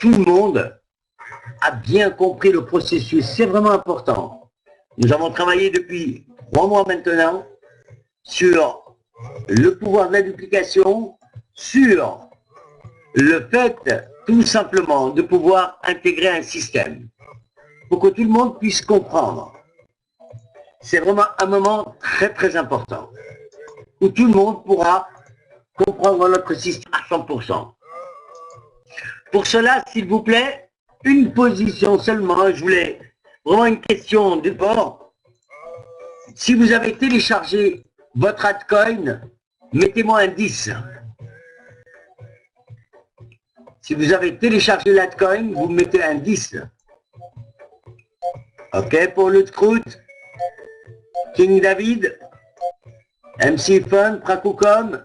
tout le monde a bien compris le processus. C'est vraiment important. Nous avons travaillé depuis 3 mois maintenant sur le pouvoir de la duplication, sur le fait tout simplement de pouvoir intégrer un système pour que tout le monde puisse comprendre. C'est vraiment un moment très très important où tout le monde pourra comprendre notre système à 100%. Pour cela, s'il vous plaît, une position seulement. Je voulais vraiment une question du bord. Si vous avez téléchargé votre altcoin, mettez-moi un 10. Si vous avez téléchargé l'altcoin, vous mettez un 10. Ok, pour le Scroot, King David, MC Fun, Prakoukom,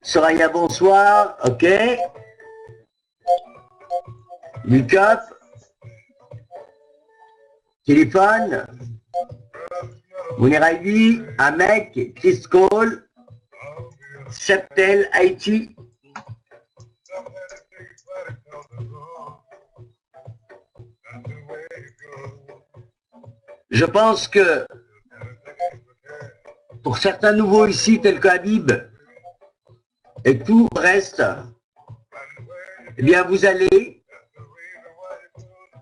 Soraya, bonsoir, ok. Lucas, Téléphone, Mouniraïdi, Amek, Chris Cole, Septel, Haïti. Je pense que pour certains nouveaux ici, tels que Habib, et tout le reste, eh bien vous allez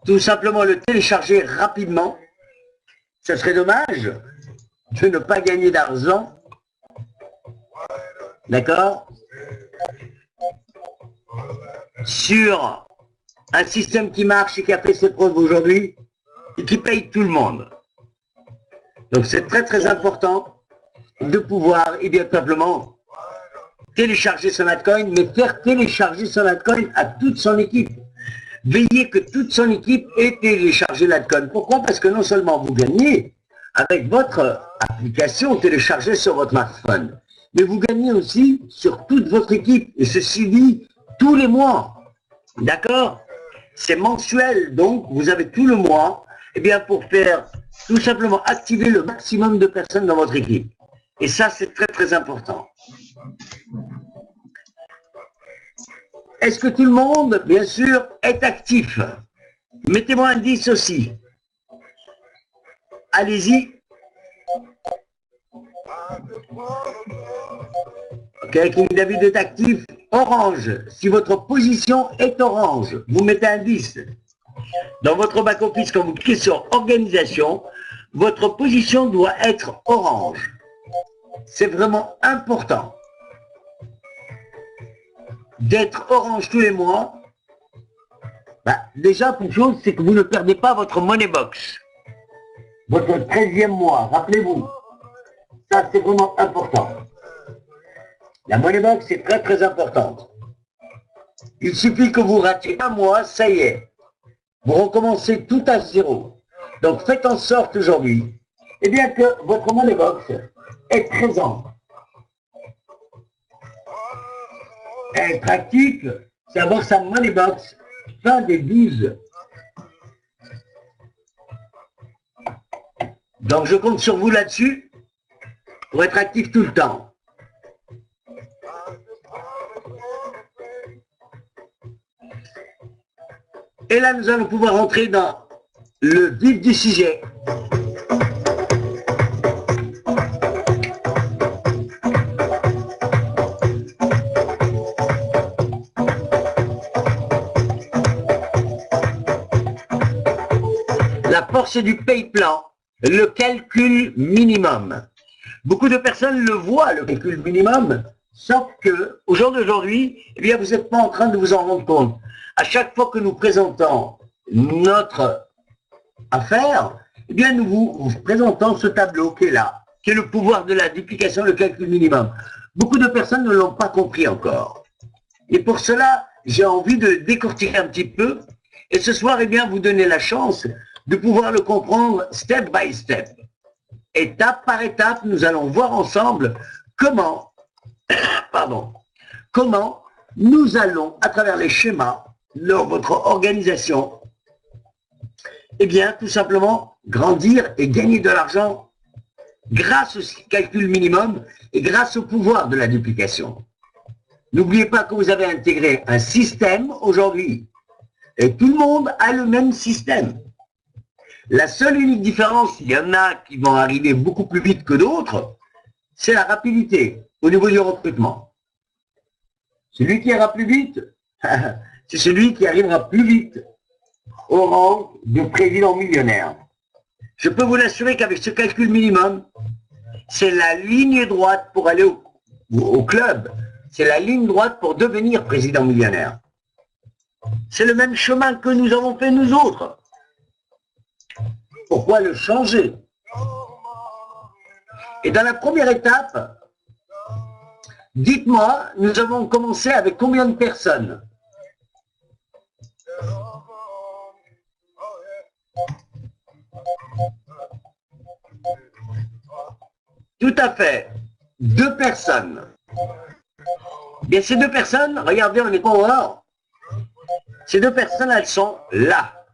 tout simplement le télécharger rapidement. Ce serait dommage de ne pas gagner d'argent. D'accord? Sur un système qui marche et qui a fait ses preuves aujourd'hui et qui paye tout le monde. Donc c'est très très important de pouvoir, et bien simplement, télécharger son altcoin, mais faire télécharger son altcoin à toute son équipe. Veillez que toute son équipe ait téléchargé l'altcoin. Pourquoi? Parce que non seulement vous gagnez avec votre application téléchargée sur votre smartphone, mais vous gagnez aussi sur toute votre équipe. Et ceci dit, tous les mois. D'accord? C'est mensuel, donc vous avez tout le mois, eh bien pour faire tout simplement activer le maximum de personnes dans votre équipe. Et ça, c'est très très important. Est-ce que tout le monde, bien sûr, est actif? Mettez-moi un 10 aussi. Allez-y. Ok, King David est actif. Orange. Si votre position est orange, vous mettez un 10. Dans votre back-office, quand vous cliquez sur organisation, votre position doit être orange. C'est vraiment important d'être orange tous les mois. Déjà, pour une chose, c'est que vous ne perdez pas votre money box. Votre 13e mois, rappelez-vous. Ça, c'est vraiment important. La money box, c'est très très importante. Il suffit que vous ratiez un mois, ça y est. Vous recommencez tout à zéro. Donc, faites en sorte aujourd'hui, eh bien, que votre money box est présente. Être actif, c'est avoir sa money box fin des 12. Donc je compte sur vous là-dessus pour être actif tout le temps. Et là, nous allons pouvoir entrer dans le vif du sujet. La force du paye plan, le calcul minimum. Beaucoup de personnes le voient, le calcul minimum, sauf que, au jour d'aujourd'hui, eh bien, vous n'êtes pas en train de vous en rendre compte. À chaque fois que nous présentons notre affaire, eh bien, nous vous présentons ce tableau qui est là, qui est le pouvoir de la duplication, le calcul minimum. Beaucoup de personnes ne l'ont pas compris encore. Et pour cela, j'ai envie de décortiquer un petit peu. Et ce soir, eh bien, vous donner la chance de pouvoir le comprendre step by step. Étape par étape, nous allons voir ensemble comment, comment nous allons, à travers les schémas, dans votre organisation, eh bien, tout simplement, grandir et gagner de l'argent grâce au calcul minimum et grâce au pouvoir de la duplication. N'oubliez pas que vous avez intégré un système aujourd'hui Et tout le monde a le même système. La seule unique différence, il y en a qui vont arriver beaucoup plus vite que d'autres, c'est la rapidité au niveau du recrutement. Celui qui ira plus vite, c'est celui qui arrivera plus vite au rang de président millionnaire. Je peux vous l'assurer qu'avec ce calcul minimum, c'est la ligne droite pour aller au club. C'est la ligne droite pour devenir président millionnaire. C'est le même chemin que nous avons fait nous autres. Pourquoi le changer? Et dans la première étape, dites-moi, nous avons commencé avec combien de personnes? Tout à fait. 2 personnes. Bien, ces 2 personnes, regardez, on n'est pas au nord. Ces 2 personnes, elles sont là.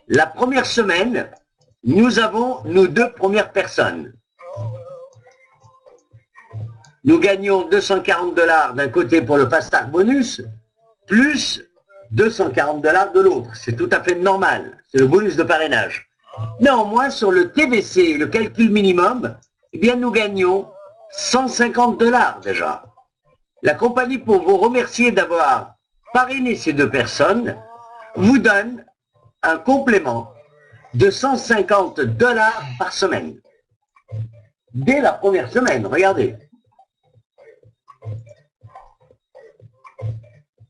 La première semaine, nous avons nos 2 premières personnes. Nous gagnons 240 $ d'un côté pour le Fast Start bonus, plus 240 $ de l'autre. C'est tout à fait normal. C'est le bonus de parrainage. Néanmoins, sur le TVC, le calcul minimum, eh bien, nous gagnons 150 $ déjà. La compagnie, pour vous remercier d'avoir parrainé ces 2 personnes, vous donne un complément de 150 $ par semaine. Dès la première semaine, regardez.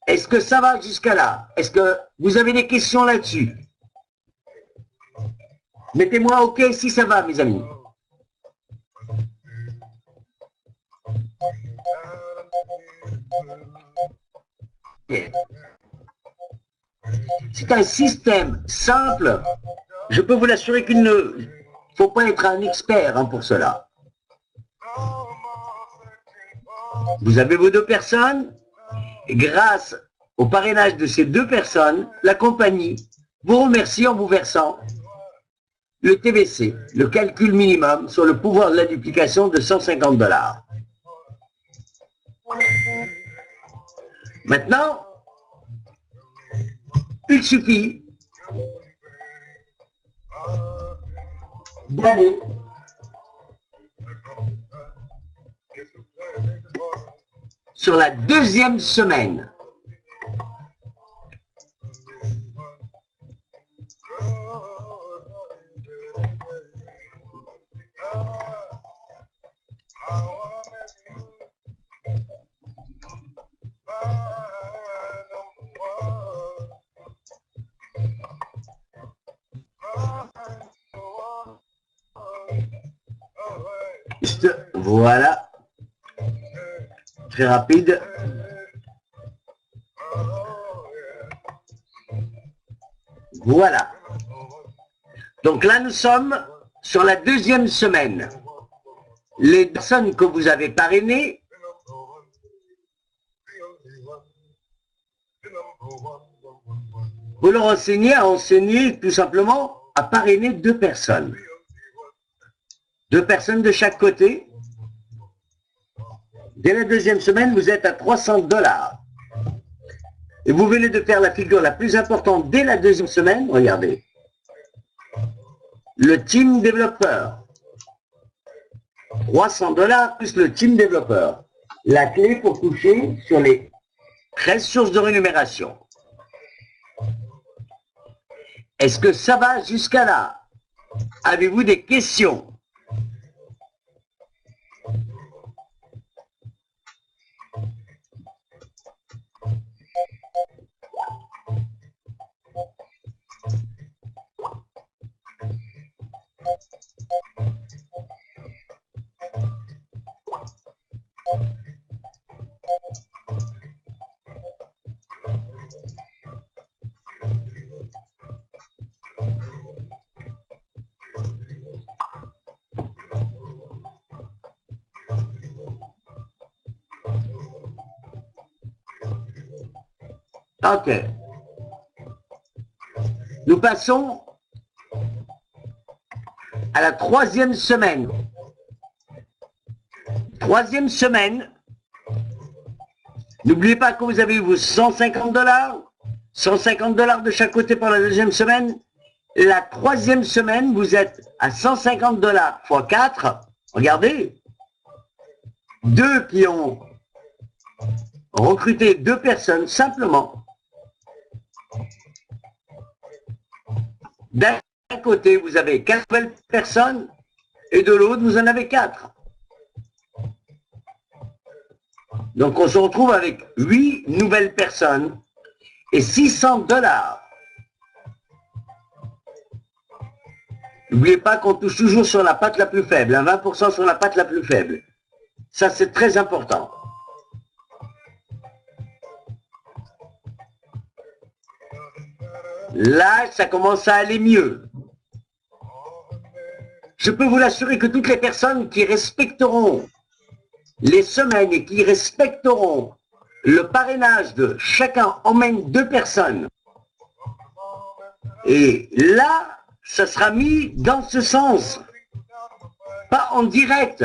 Est-ce que ça va jusqu'à là? Est-ce que vous avez des questions là-dessus? Mettez-moi OK si ça va, mes amis. C'est un système simple. Je peux vous l'assurer qu'il ne faut pas être un expert pour cela. Vous avez vos 2 personnes. Et grâce au parrainage de ces 2 personnes, la compagnie vous remercie en vous versant le TVC, le calcul minimum sur le pouvoir de la duplication de 150 $. Maintenant, il suffit d'aller sur la 2e semaine. Voilà. Très rapide. Voilà. Donc là, nous sommes sur la 2e semaine. Les personnes que vous avez parrainées, vous leur enseignez à enseigner tout simplement à parrainer 2 personnes. 2 personnes de chaque côté. Dès la 2e semaine, vous êtes à 300 $. Et vous venez de faire la figure la plus importante dès la 2e semaine. Regardez. Le team développeur. 300 $ plus le team développeur. La clé pour toucher sur les 13 sources de rémunération. Est-ce que ça va jusqu'à là? Avez-vous des questions? Ok. Nous passons à la 3e semaine. 3e semaine, N'oubliez pas que vous avez vos 150 $, 150 $ de chaque côté pour la deuxième semaine. La troisième semaine, vous êtes à 150 $ x 4. Regardez, deux qui ont recruté 2 personnes simplement. D'un côté, vous avez 4 nouvelles personnes et de l'autre, vous en avez 4. Donc, on se retrouve avec 8 nouvelles personnes et 600 $. N'oubliez pas qu'on touche toujours sur la patte la plus faible, 20% sur la patte la plus faible. Ça, c'est très important. Là, ça commence à aller mieux. Je peux vous l'assurer que toutes les personnes qui respecteront les semaines et qui respecteront le parrainage de chacun emmène 2 personnes. Et là, ça sera mis dans ce sens. Pas en direct.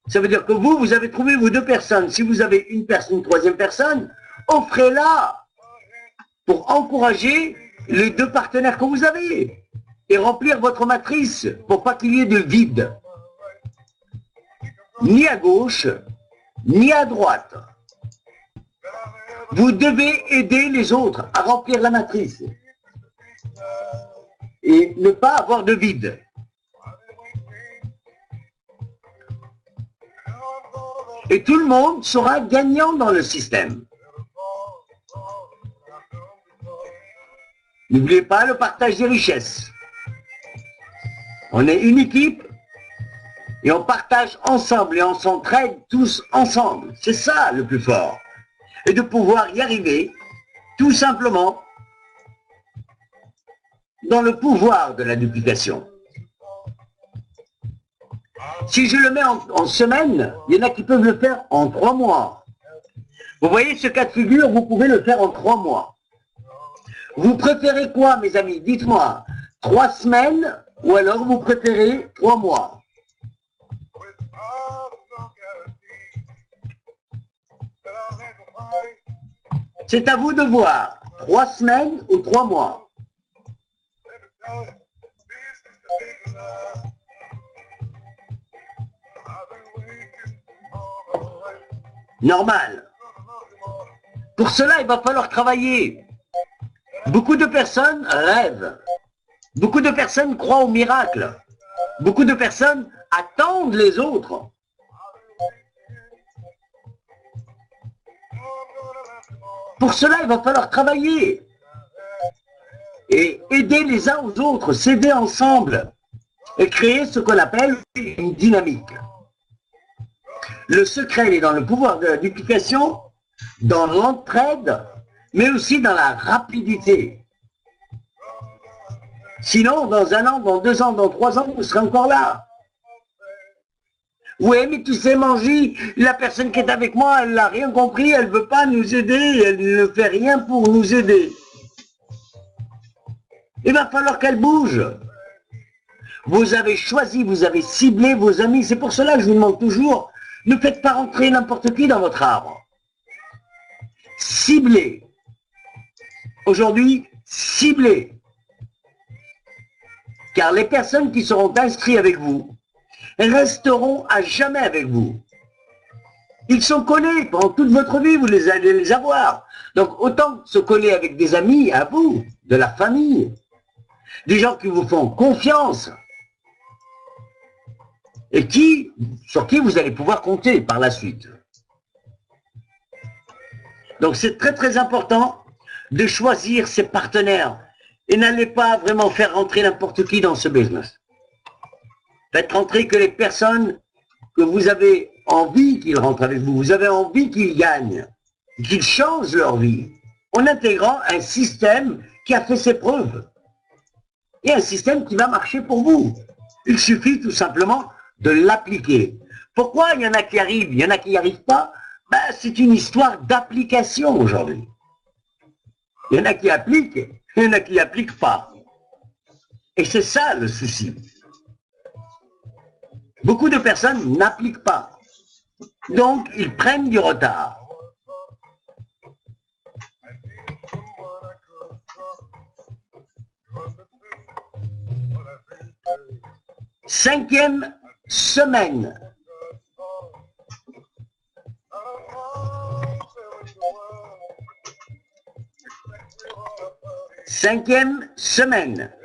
Ça veut dire que vous avez trouvé vos 2 personnes. Si vous avez une personne, une troisième personne, offrez-la pour encourager les 2 partenaires que vous avez et remplir votre matrice pour pas qu'il y ait de vide. Ni à gauche, ni à droite. Vous devez aider les autres à remplir la matrice et ne pas avoir de vide. Et tout le monde sera gagnant dans le système. N'oubliez pas le partage des richesses. On est une équipe et on partage ensemble et on s'entraide tous ensemble. C'est ça le plus fort. Et de pouvoir y arriver tout simplement dans le pouvoir de la duplication. Si je le mets en semaine, il y en a qui peuvent le faire en 3 mois. Vous voyez ce cas de figure, vous pouvez le faire en 3 mois. Vous préférez quoi, mes amis? Dites-moi, 3 semaines ou alors vous préférez 3 mois? C'est à vous de voir, 3 semaines ou 3 mois. Normal. Pour cela, il va falloir travailler. Beaucoup de personnes rêvent. Beaucoup de personnes croient au miracle. Beaucoup de personnes attendent les autres. Pour cela, il va falloir travailler et aider les uns aux autres, s'aider ensemble et créer ce qu'on appelle une dynamique. Le secret il est dans le pouvoir de la duplication, dans l'entraide, mais aussi dans la rapidité. Sinon, dans 1 an, dans 2 ans, dans 3 ans, vous serez encore là. Oui, mais tu sais, Mangy, la personne qui est avec moi, elle n'a rien compris, elle ne veut pas nous aider, elle ne fait rien pour nous aider. Il va falloir qu'elle bouge. Vous avez choisi, vous avez ciblé vos amis. C'est pour cela que je vous demande toujours, ne faites pas rentrer n'importe qui dans votre arbre. Ciblez. Aujourd'hui, ciblez. Car les personnes qui seront inscrites avec vous resteront à jamais avec vous. Ils sont collés pendant toute votre vie, vous les allez les avoir. Donc autant se coller avec des amis à vous, de la famille, des gens qui vous font confiance et sur qui vous allez pouvoir compter par la suite. Donc c'est très très important de choisir ses partenaires et n'allez pas vraiment faire rentrer n'importe qui dans ce business. Faites rentrer que les personnes que vous avez envie qu'ils rentrent avec vous, vous avez envie qu'ils gagnent, qu'ils changent leur vie, en intégrant un système qui a fait ses preuves. Et un système qui va marcher pour vous. Il suffit tout simplement de l'appliquer. Pourquoi il y en a qui arrivent, il y en a qui n'y arrivent pas? Ben, c'est une histoire d'application aujourd'hui. Il y en a qui appliquent, il y en a qui n'appliquent pas. Et c'est ça le souci. Beaucoup de personnes n'appliquent pas. Donc, ils prennent du retard. 5e semaine. Cinquième semaine.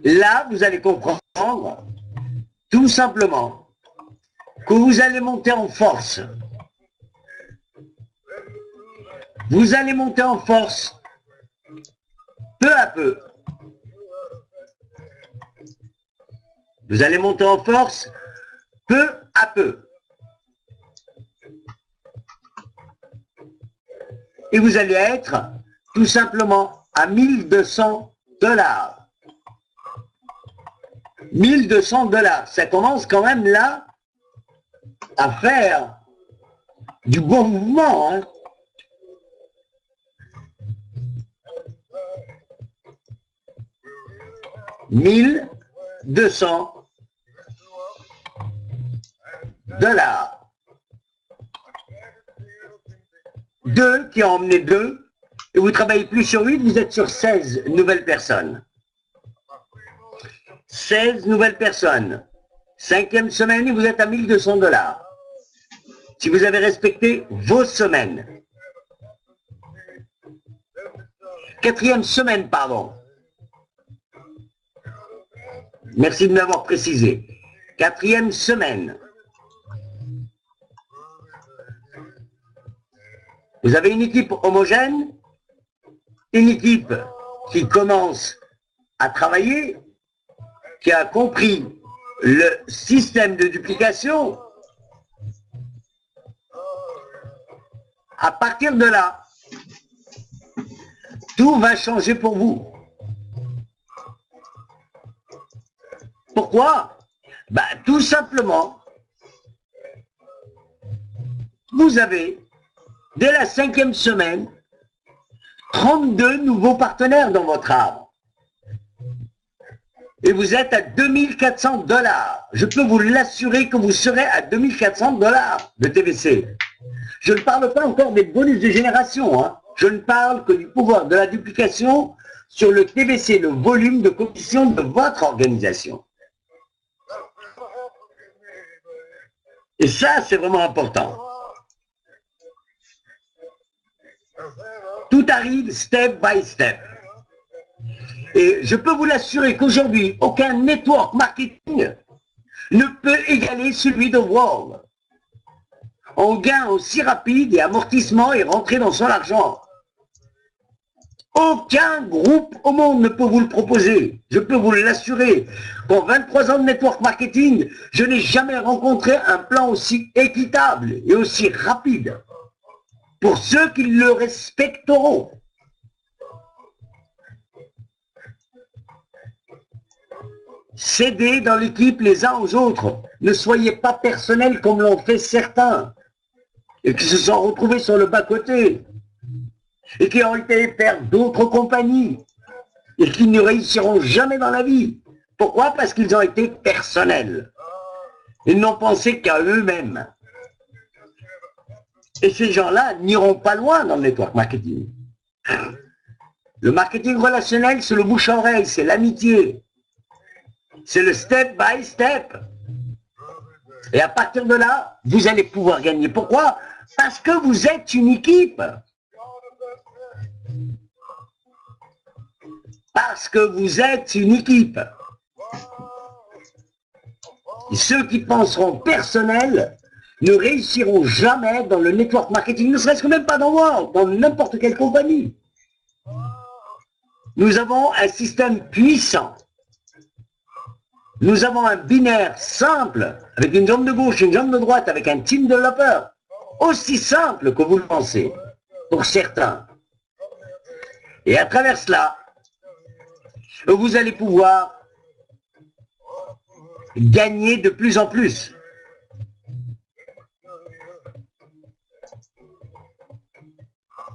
Là, vous allez comprendre tout simplement que vous allez monter en force. Vous allez monter en force peu à peu. Vous allez monter en force peu à peu. Et vous allez être tout simplement à 1200 $. 1200 $. Ça commence quand même là à faire du bon mouvement. Hein. $1200. Deux qui ont emmené deux, et vous ne travaillez plus sur 8, vous êtes sur 16 nouvelles personnes. 16 nouvelles personnes. 5e semaine et vous êtes à 1200 $. Si vous avez respecté vos semaines. 4e semaine, pardon. Merci de m'avoir précisé. 4e semaine. Vous avez une équipe homogène, une équipe qui commence à travailler, qui a compris le système de duplication. À partir de là, tout va changer pour vous. Pourquoi? Tout simplement, vous avez, dès la 5e semaine, 32 nouveaux partenaires dans votre arbre. Et vous êtes à 2400 $. Je peux vous l'assurer que vous serez à 2400 $ de TVC. Je ne parle pas encore des bonus de génération. Hein. Je ne parle que du pouvoir de la duplication sur le TVC, le volume de commission de votre organisation. Et ça, c'est vraiment important. Tout arrive step by step. Et je peux vous l'assurer qu'aujourd'hui, aucun network marketing ne peut égaler celui de World. En gain aussi rapide et amortissement et rentrer dans son argent. Aucun groupe au monde ne peut vous le proposer. Je peux vous l'assurer. Pour 23 ans de network marketing, je n'ai jamais rencontré un plan aussi équitable et aussi rapide. Pour ceux qui le respecteront. Cédez dans l'équipe les uns aux autres. Ne soyez pas personnels comme l'ont fait certains. Et qui se sont retrouvés sur le bas-côté. Et qui ont été faire d'autres compagnies. Et qui ne réussiront jamais dans la vie. Pourquoi? Parce qu'ils ont été personnels. Ils n'ont pensé qu'à eux-mêmes. Et ces gens-là n'iront pas loin dans le network marketing. Le marketing relationnel, c'est le bouche-oreille, c'est l'amitié. C'est le step by step. Et à partir de là, vous allez pouvoir gagner. Pourquoi? Parce que vous êtes une équipe. Parce que vous êtes une équipe. Et ceux qui penseront personnel ne réussiront jamais dans le network marketing, ne serait-ce que même pas dans World, dans n'importe quelle compagnie. Nous avons un système puissant. Nous avons un binaire simple, avec une jambe de gauche et une jambe de droite, avec un team développeur. Aussi simple que vous le pensez, pour certains. Et à travers cela, vous allez pouvoir gagner de plus en plus.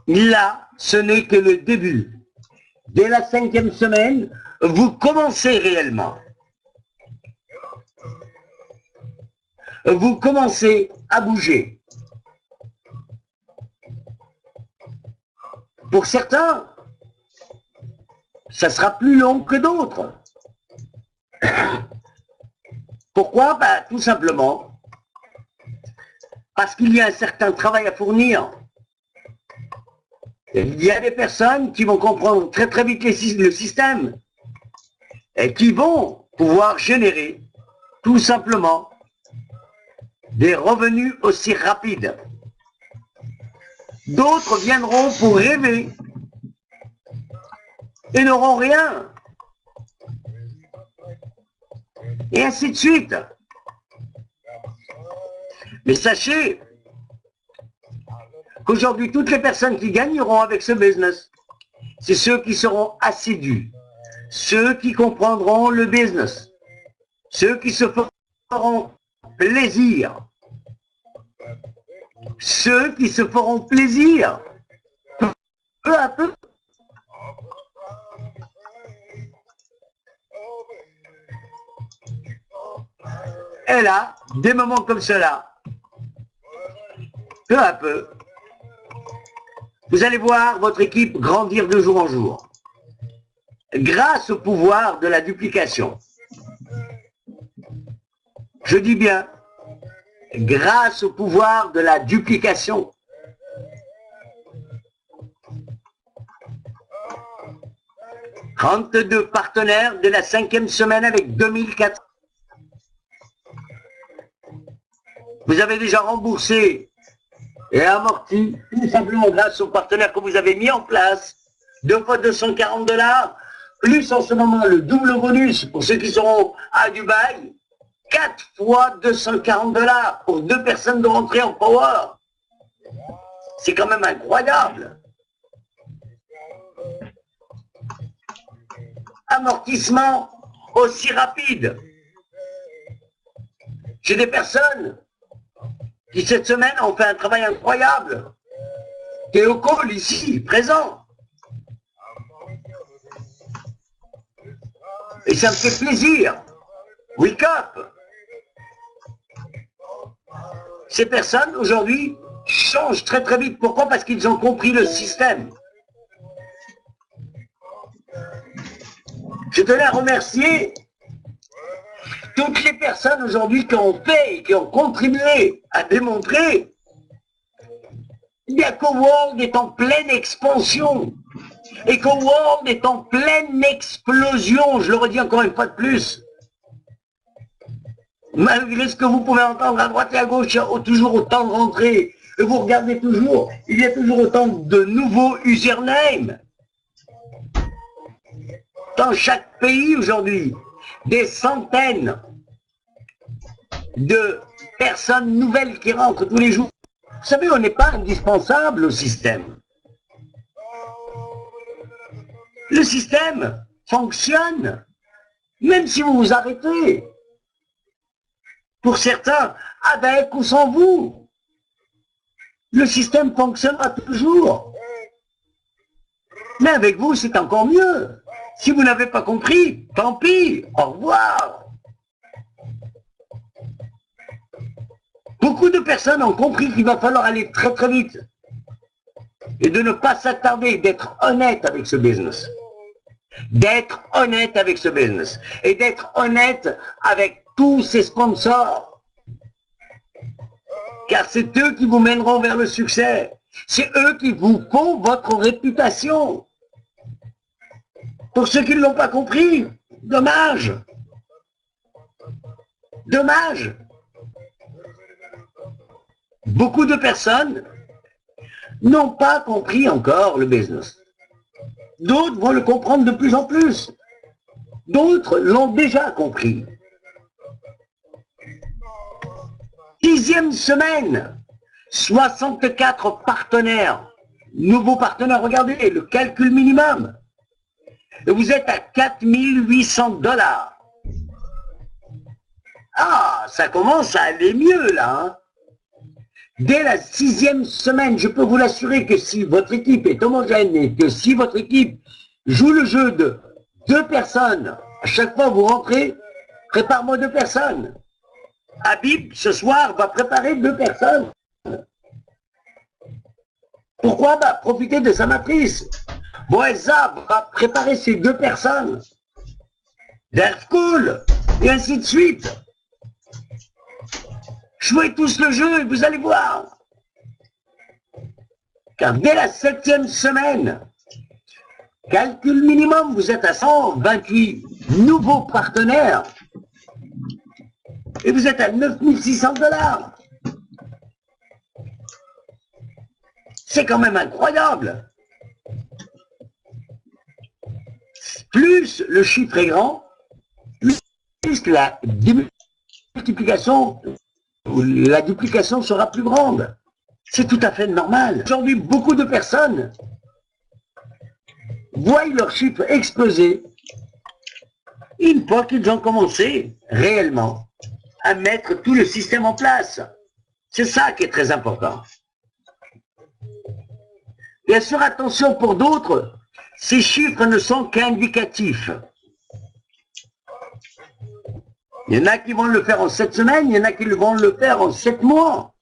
Là, ce n'est que le début. Dès la 5e semaine, vous commencez réellement. Vous commencez à bouger. Pour certains, ça sera plus long que d'autres. Pourquoi? Ben, tout simplement parce qu'il y a un certain travail à fournir. Il y a des personnes qui vont comprendre très très vite le système et qui vont pouvoir générer tout simplement des revenus aussi rapides. D'autres viendront pour rêver et n'auront rien. Et ainsi de suite. Mais sachez qu'aujourd'hui, toutes les personnes qui gagneront avec ce business, c'est ceux qui seront assidus, ceux qui comprendront le business, ceux qui se feront plaisir, ceux qui se feront plaisir, peu à peu. Et là, des moments comme cela, peu à peu, vous allez voir votre équipe grandir de jour en jour, grâce au pouvoir de la duplication. Je dis bien, grâce au pouvoir de la duplication. « 32 partenaires de la 5e semaine avec 2004. Vous avez déjà remboursé et amorti, tout simplement grâce aux partenaires que vous avez mis en place, 2 fois $240, plus en ce moment le double bonus pour ceux qui seront à Dubaï, 4 fois $240 pour 2 personnes de rentrer en power. C'est quand même incroyable. Amortissement aussi rapide. J'ai des personnes qui cette semaine ont fait un travail incroyable. Théo Cole ici, présent. Et ça me fait plaisir. Wake up. Ces personnes aujourd'hui changent très très vite. Pourquoi? Parce qu'ils ont compris le système. Je tenais à remercier toutes les personnes aujourd'hui qui ont fait et qui ont contribué à démontrer bien qu'O-World est en pleine expansion et qu'O-World est en pleine explosion. Je le redis encore une fois de plus. Malgré ce que vous pouvez entendre à droite et à gauche, il y a toujours autant de rentrées. Et vous regardez toujours, il y a toujours autant de nouveaux usernames. Dans chaque pays aujourd'hui, des centaines de personnes nouvelles qui rentrent tous les jours. Vous savez, on n'est pas indispensable au système. Le système fonctionne, même si vous vous arrêtez. Pour certains, avec ou sans vous, le système fonctionnera toujours. Mais avec vous, c'est encore mieux. Si vous n'avez pas compris, tant pis, au revoir. Beaucoup de personnes ont compris qu'il va falloir aller très très vite et de ne pas s'attarder, d'être honnête avec ce business. D'être honnête avec ce business et d'être honnête avec tous ces sponsors. Car c'est eux qui vous mèneront vers le succès. C'est eux qui vous font votre réputation. Pour ceux qui ne l'ont pas compris, dommage. Dommage. Beaucoup de personnes n'ont pas compris encore le business. D'autres vont le comprendre de plus en plus. D'autres l'ont déjà compris. 10e semaine, 64 partenaires, nouveaux partenaires, regardez le calcul minimum. Et vous êtes à 4 800 $. Ah, ça commence à aller mieux là. Hein. Dès la 6e semaine, je peux vous l'assurer que si votre équipe est homogène et que si votre équipe joue le jeu de 2 personnes, à chaque fois vous rentrez, prépare-moi 2 personnes. Habib, ce soir, va préparer 2 personnes. Pourquoi? Profiter de sa matrice. Boesa va préparer ces deux personnes. Cool, et ainsi de suite. Jouez tous le jeu et vous allez voir. Car dès la 7e semaine, calcul minimum, vous êtes à 128 nouveaux partenaires et vous êtes à 9 600 $. C'est quand même incroyable. Plus le chiffre est grand, plus la multiplication ou la duplication sera plus grande. C'est tout à fait normal. Aujourd'hui, beaucoup de personnes voient leur chiffre exploser une fois qu'ils ont commencé réellement à mettre tout le système en place. C'est ça qui est très important. Bien sûr, attention pour d'autres, ces chiffres ne sont qu'indicatifs. Il y en a qui vont le faire en 7 semaines, il y en a qui vont le faire en 7 mois.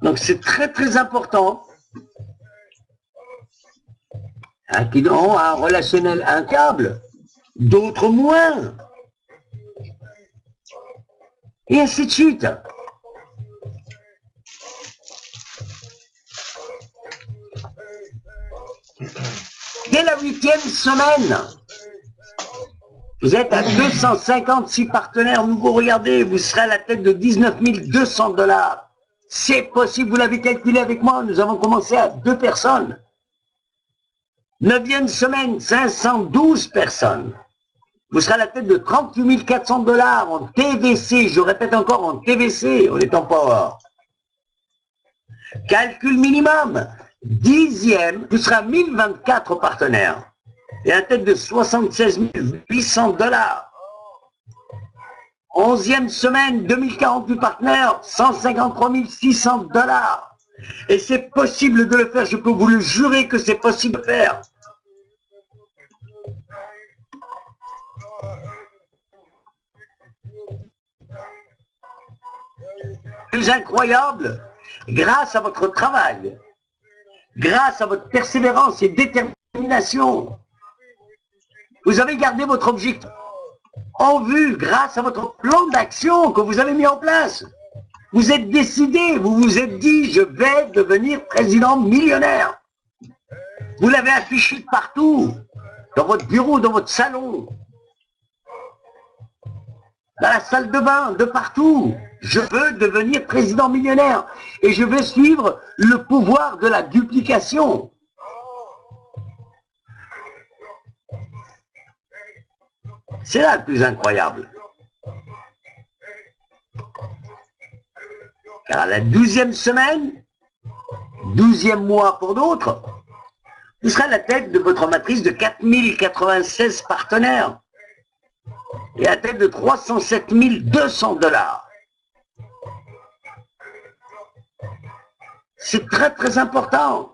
Donc c'est très très important. Qui ont un relationnel impeccable, d'autres moins. Et ainsi de suite. Dès la 8e semaine, vous êtes à 256 partenaires nouveaux. Regardez, vous serez à la tête de 19 200 $. C'est possible, vous l'avez calculé avec moi, nous avons commencé à 2 personnes. 9e semaine, 512 personnes. Vous serez à la tête de 38 400 $ en TVC, je répète encore en TVC, on est en power. Calcul minimum, 10e, vous serez à 1024 partenaires et à la tête de 76 800 $. 11e semaine, 2048 partenaires, 153 600 $. Et c'est possible de le faire, je peux vous le jurer que c'est possible de faire. Plus incroyable, grâce à votre travail, grâce à votre persévérance et détermination, vous avez gardé votre objectif en vue grâce à votre plan d'action que vous avez mis en place. Vous êtes décidé, vous vous êtes dit, je vais devenir président millionnaire. Vous l'avez affiché partout, dans votre bureau, dans votre salon, dans la salle de bain, de partout. Je veux devenir président millionnaire et je veux suivre le pouvoir de la duplication. C'est là le plus incroyable. Car à la 12e semaine, 12e mois pour d'autres, vous serez à la tête de votre matrice de 4096 partenaires et à la tête de 307 200 $. C'est très très important.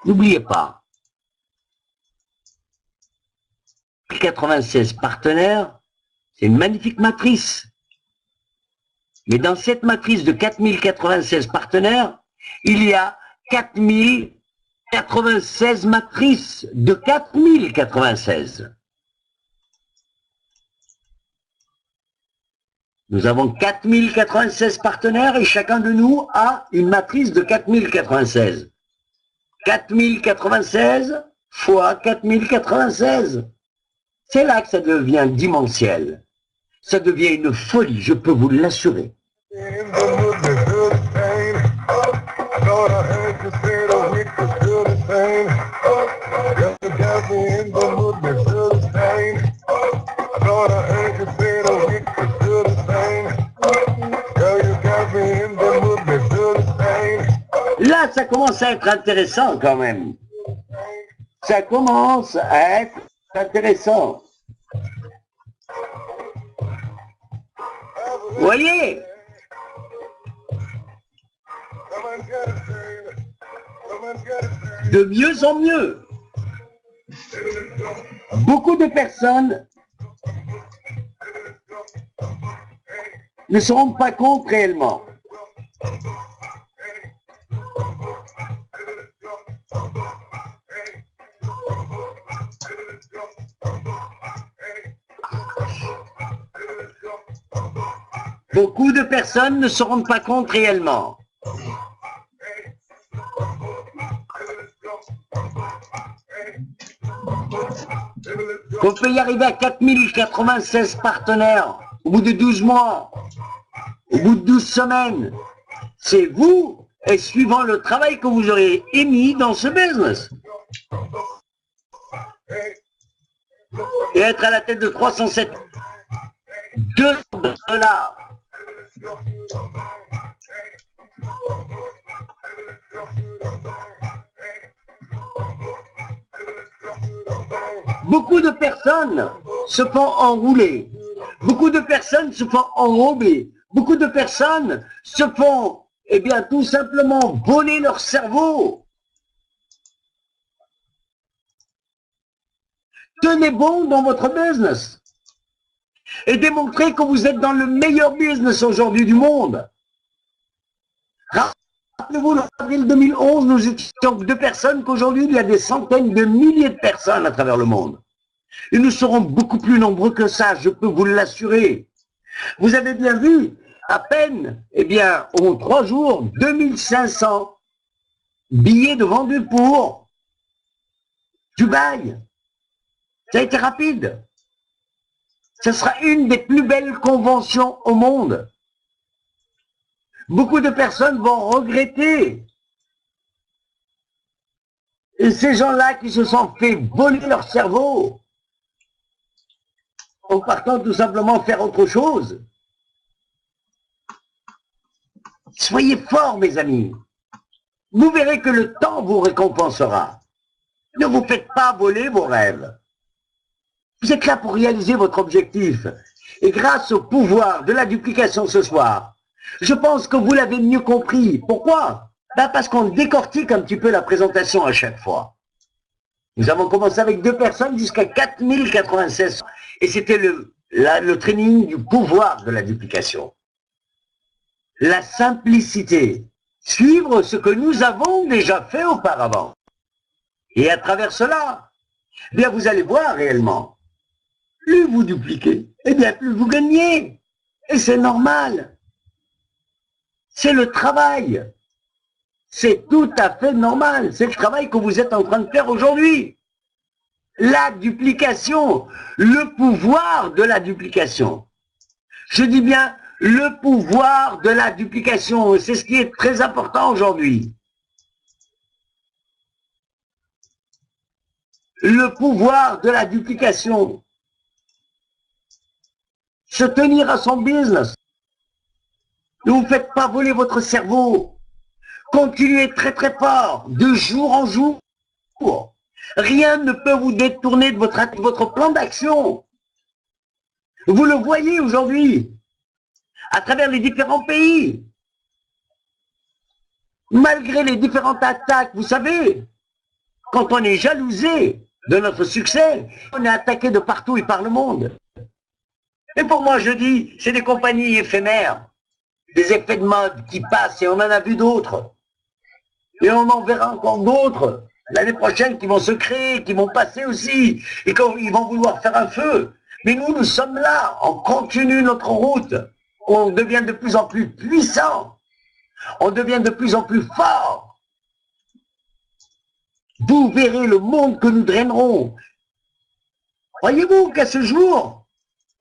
N'oubliez pas, 96 partenaires, c'est une magnifique matrice. Mais dans cette matrice de 4096 partenaires, il y a 4096 matrices de 4096. Nous avons 4096 partenaires et chacun de nous a une matrice de 4096. 4096 fois 4096. C'est là que ça devient démentiel. Ça devient une folie, je peux vous l'assurer. Là, ça commence à être intéressant quand même. Ça commence à être intéressant. Vous voyez? De mieux en mieux. Beaucoup de personnes ne se rendent pas compte réellement. Beaucoup de personnes ne se rendent pas compte réellement. Qu'on peut y arriver à 4096 partenaires au bout de 12 mois, au bout de 12 semaines. C'est vous et suivant le travail que vous aurez émis dans ce business. Et être à la tête de 307 $. Beaucoup de personnes se font enrouler. Beaucoup de personnes se font enrober. Beaucoup de personnes se font, eh bien, tout simplement voler leur cerveau. Tenez bon dans votre business et démontrez que vous êtes dans le meilleur business aujourd'hui du monde. Rappelez-vous, en avril 2011, nous étions 2 personnes, qu'aujourd'hui, il y a des centaines de milliers de personnes à travers le monde. Et nous serons beaucoup plus nombreux que ça, je peux vous l'assurer. Vous avez bien vu, à peine, eh bien, en 3 jours, 2500 billets de vendus pour Dubaï. Ça a été rapide. Ce sera une des plus belles conventions au monde. Beaucoup de personnes vont regretter. Et ces gens-là qui se sont fait voler leur cerveau en partant tout simplement faire autre chose. Soyez forts, mes amis. Vous verrez que le temps vous récompensera. Ne vous faites pas voler vos rêves. Vous êtes là pour réaliser votre objectif. Et grâce au pouvoir de la duplication ce soir, je pense que vous l'avez mieux compris. Pourquoi? Parce qu'on décortique un petit peu la présentation à chaque fois. Nous avons commencé avec 2 personnes jusqu'à 4096. Et c'était le training du pouvoir de la duplication. La simplicité. Suivre ce que nous avons déjà fait auparavant. Et à travers cela, eh bien vous allez voir réellement. Plus vous dupliquez, eh bien plus vous gagnez. Et c'est normal. C'est le travail. C'est tout à fait normal. C'est le travail que vous êtes en train de faire aujourd'hui. La duplication, le pouvoir de la duplication. Je dis bien le pouvoir de la duplication. C'est ce qui est très important aujourd'hui. Le pouvoir de la duplication. Se tenir à son business. Ne vous faites pas voler votre cerveau. Continuez très très fort, de jour en jour. Rien ne peut vous détourner de votre plan d'action. Vous le voyez aujourd'hui, à travers les différents pays. Malgré les différentes attaques, vous savez, quand on est jalousé de notre succès, on est attaqué de partout et par le monde. Et pour moi, je dis, c'est des compagnies éphémères, des effets de mode qui passent, et on en a vu d'autres. Et on en verra encore d'autres l'année prochaine qui vont se créer, qui vont passer aussi, et quand ils vont vouloir faire un feu. Mais nous, nous sommes là, on continue notre route, on devient de plus en plus puissant, on devient de plus en plus fort. Vous verrez le monde que nous drainerons. Croyez-vous qu'à ce jour,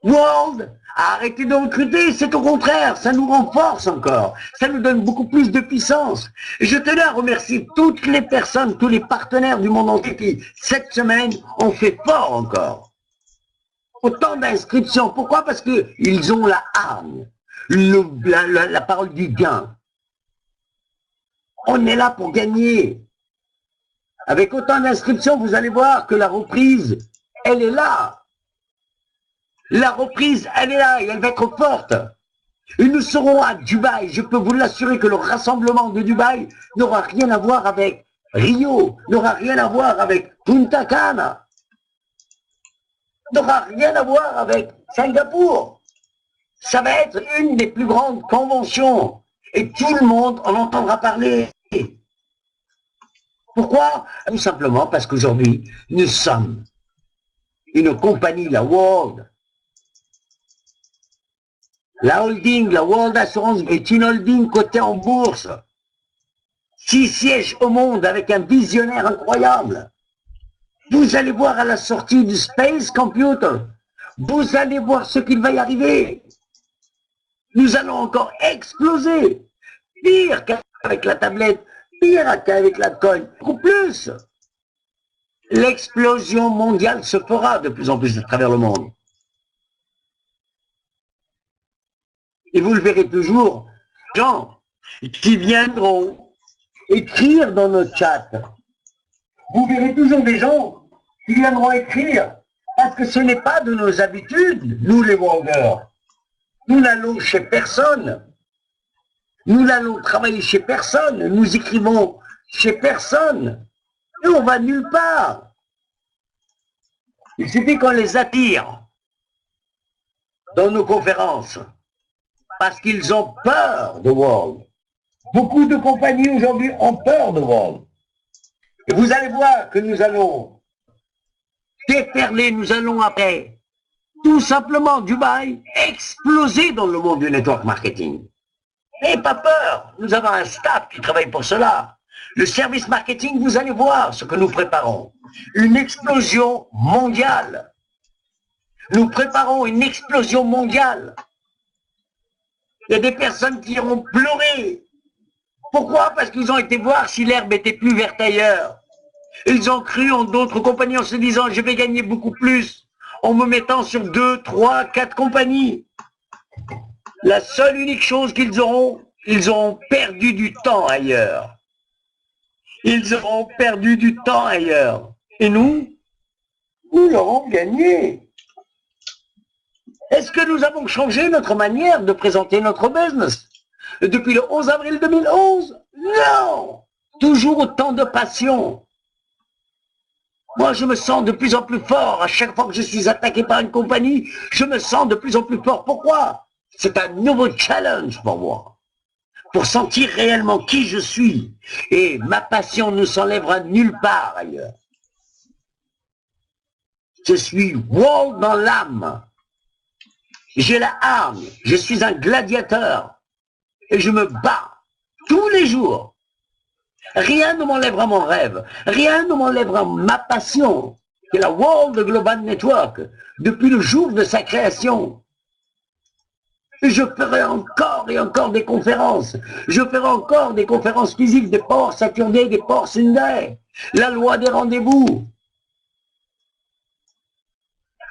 World a arrêté de recruter? C'est au contraire, ça nous renforce encore, ça nous donne beaucoup plus de puissance. Et je tenais à remercier toutes les personnes, tous les partenaires du monde entier qui, cette semaine, ont fait fort encore. Autant d'inscriptions. Pourquoi? Parce qu'ils ont la hargne, la parole du gain. On est là pour gagner. Avec autant d'inscriptions, vous allez voir que la reprise, elle est là. La reprise, elle est là et elle va être forte. Et nous serons à Dubaï. Je peux vous l'assurer que le rassemblement de Dubaï n'aura rien à voir avec Rio, n'aura rien à voir avec Punta Cana, n'aura rien à voir avec Singapour. Ça va être une des plus grandes conventions. Et tout le monde en entendra parler. Pourquoi? Tout simplement parce qu'aujourd'hui, nous sommes une compagnie, la World. La holding, la World Assurance est une holding cotée en bourse. 6 sièges au monde avec un visionnaire incroyable. Vous allez voir à la sortie du Space Computer, vous allez voir ce qu'il va y arriver. Nous allons encore exploser. Pire qu'avec la tablette, pire qu'avec la coin, beaucoup plus. L'explosion mondiale se fera de plus en plus à travers le monde. Et vous le verrez toujours, gens qui viendront écrire dans notre chat. Vous verrez toujours des gens qui viendront écrire, parce que ce n'est pas de nos habitudes, nous les Worlders. Nous n'allons chez personne. Nous n'allons travailler chez personne. Nous écrivons chez personne. Et on va nulle part. Il suffit qu'on les attire dans nos conférences. Parce qu'ils ont peur de World. Beaucoup de compagnies aujourd'hui ont peur de World. Et vous allez voir que nous allons déferler, nous allons après, tout simplement, Dubaï, exploser dans le monde du network marketing. N'ayez pas peur, nous avons un staff qui travaille pour cela. Le service marketing, vous allez voir ce que nous préparons. Une explosion mondiale. Nous préparons une explosion mondiale. Il y a des personnes qui ont pleuré. Pourquoi? Parce qu'ils ont été voir si l'herbe était plus verte ailleurs. Ils ont cru en d'autres compagnies en se disant je vais gagner beaucoup plus en me mettant sur 2, 3, 4 compagnies. La seule unique chose qu'ils auront perdu du temps ailleurs. Ils auront perdu du temps ailleurs. Et nous l'aurons gagné. Est-ce que nous avons changé notre manière de présenter notre business depuis le 11 avril 2011? Non! Toujours autant de passion. Moi, je me sens de plus en plus fort. À chaque fois que je suis attaqué par une compagnie, je me sens de plus en plus fort. Pourquoi? C'est un nouveau challenge pour moi. Pour sentir réellement qui je suis. Et ma passion ne s'enlèvera nulle part ailleurs. Je suis World dans l'âme. J'ai la arme. Je suis un gladiateur. Et je me bats tous les jours. Rien ne m'enlèvera mon rêve. Rien ne m'enlèvera ma passion. C'est la World Global Network. Depuis le jour de sa création. Et je ferai encore et encore des conférences. Je ferai encore des conférences physiques, des Power Saturday, des Power Sunday. La loi des rendez-vous.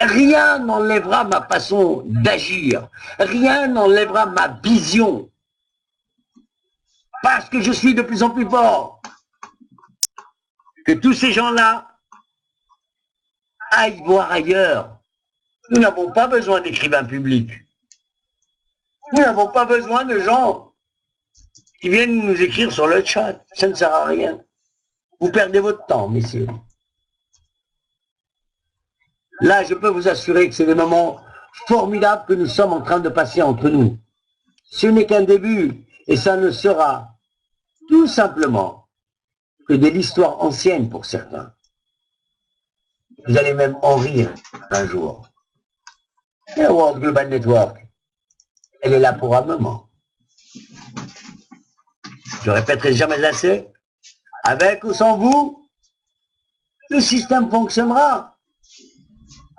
Rien n'enlèvera ma façon d'agir. Rien n'enlèvera ma vision. Parce que je suis de plus en plus fort. Que tous ces gens-là aillent voir ailleurs. Nous n'avons pas besoin d'écrivains publics. Nous n'avons pas besoin de gens qui viennent nous écrire sur le chat. Ça ne sert à rien. Vous perdez votre temps, messieurs. Là, je peux vous assurer que c'est des moments formidables que nous sommes en train de passer entre nous. Ce n'est qu'un début, et ça ne sera tout simplement que de l'histoire ancienne pour certains. Vous allez même en rire un jour. La World Global Network, elle est là pour un moment. Je répéterai jamais assez. Avec ou sans vous, le système fonctionnera.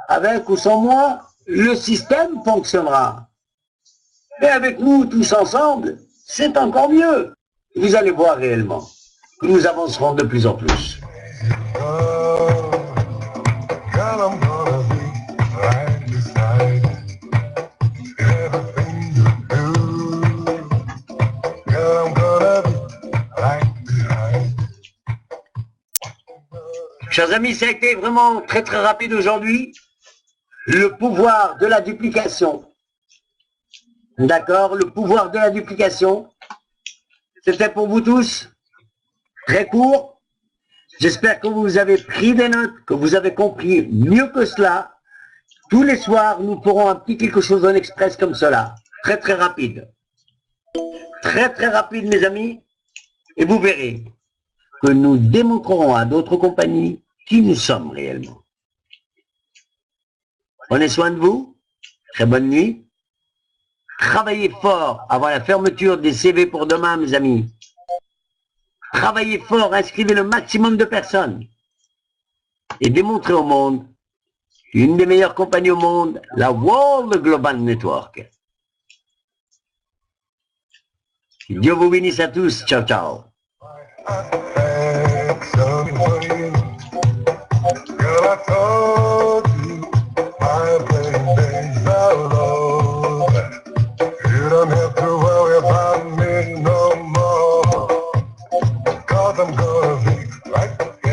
Avec ou sans moi, le système fonctionnera. Et avec nous, tous ensemble, c'est encore mieux. Vous allez voir réellement que nous avancerons de plus en plus. Chers amis, ça a été vraiment très très rapide aujourd'hui. Le pouvoir de la duplication. D'accord? Le pouvoir de la duplication. C'était pour vous tous. Très court. J'espère que vous avez pris des notes, que vous avez compris mieux que cela. Tous les soirs, nous ferons un petit quelque chose en express comme cela. très très rapide. Très très rapide, mes amis. Et vous verrez que nous démontrerons à d'autres compagnies qui nous sommes réellement. Prenez soin de vous. Très bonne nuit. Travaillez fort avant la fermeture des CV pour demain, mes amis. Travaillez fort, inscrivez le maximum de personnes. Et démontrez au monde une des meilleures compagnies au monde, la World Global Network. Que Dieu vous bénisse à tous. Ciao, ciao.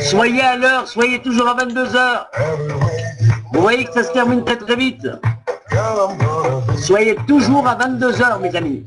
Soyez à l'heure, soyez toujours à 22 heures. Vous voyez que ça se termine très très vite. Soyez toujours à 22 heures, mes amis.